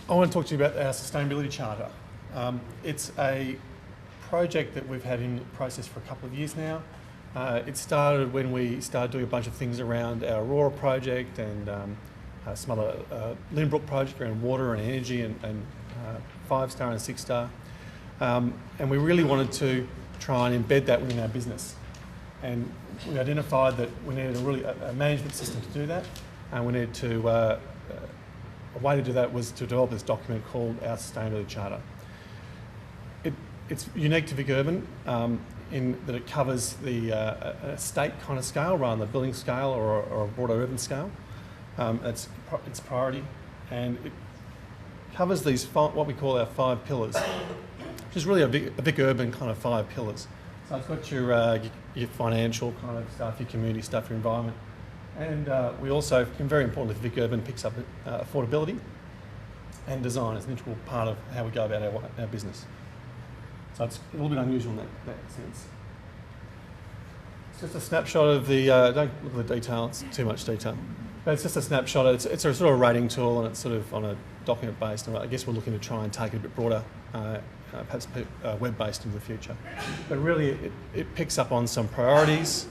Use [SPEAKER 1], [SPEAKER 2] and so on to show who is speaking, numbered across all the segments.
[SPEAKER 1] I want to talk to you about our Sustainability Charter. It's a project that we've had in process for a couple of years now. It started when we started doing a bunch of things around our Aurora project and some other Lynbrook project around water and energy and 5-star and 6-star. And we really wanted to try and embed that within our business. And we identified that we needed a management system to do that, and we needed to a way to do that was to develop this document called our Sustainability Charter. It's unique to VicUrban in that it covers a state kind of scale rather than a building scale or a broader urban scale. It's priority, and it covers these what we call our 5 pillars, which is really a VicUrban kind of 5 pillars. So it's got your financial kind of stuff, your community stuff, your environment. And we also, very importantly, VicUrban picks up affordability and design as an integral part of how we go about our business. So it's a little bit unusual in that sense. It's just a snapshot of the, don't look at the detail, it's too much detail. But it's just a snapshot, it's a sort of rating tool, and it's sort of on a document based, and I guess we're looking to try and take it a bit broader, perhaps web-based in the future. But really it picks up on some priorities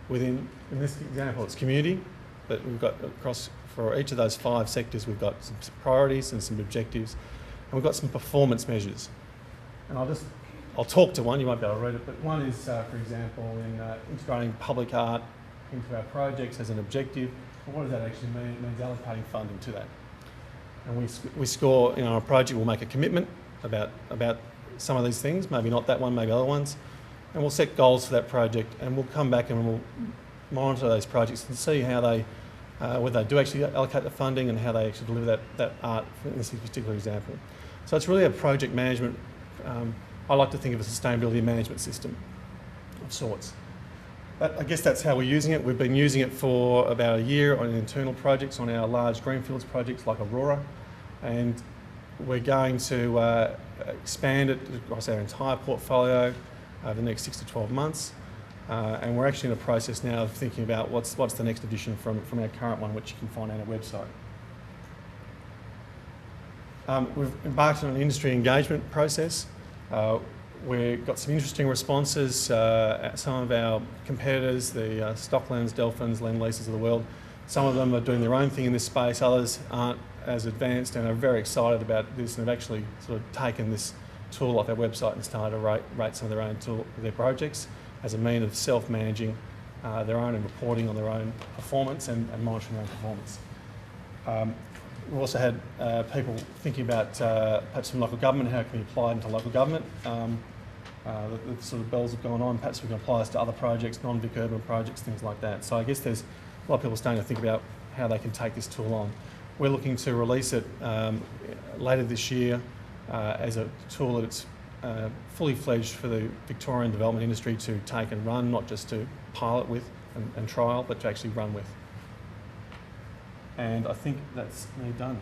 [SPEAKER 1] within, in this example, it's community, but we've got across, for each of those 5 sectors, we've got some priorities and some objectives, and we've got some performance measures. And I'll talk to one, you won't be able to read it, but one is, for example, in integrating public art into our projects as an objective. Well, what does that actually mean? It means allocating funding to that. And we score, our project will make a commitment about some of these things, maybe not that one, maybe other ones. And we'll set goals for that project, and we'll come back and we'll monitor those projects and see how they, whether they do actually allocate the funding and how they actually deliver that art in this particular example. So it's really a project management, I like to think of a sustainability management system of sorts. But I guess that's how we're using it. We've been using it for about a year on internal projects, on our large greenfields projects like Aurora, and we're going to expand it across our entire portfolio over the next 6 to 12 months. And we're actually in a process now of thinking about what's the next edition from our current one, which you can find on our website. We've embarked on an industry engagement process. We've got some interesting responses. Some of our competitors, the Stocklands, Delphins, Lendleases of the world, some of them are doing their own thing in this space, others aren't as advanced and are very excited about this and have actually sort of taken this tool off our website and started to rate some of their projects as a means of self-managing their own and reporting on their own performance and monitoring their own performance. We've also had people thinking about perhaps from local government, how can we apply it into local government. The sort of bells have gone on, perhaps we can apply this to other projects, non-VicUrban projects, things like that. So I guess there's a lot of people starting to think about how they can take this tool on. We're looking to release it later this year as a tool that's fully fledged for the Victorian development industry to take and run, not just to pilot with and trial, but to actually run with. And I think that's me done.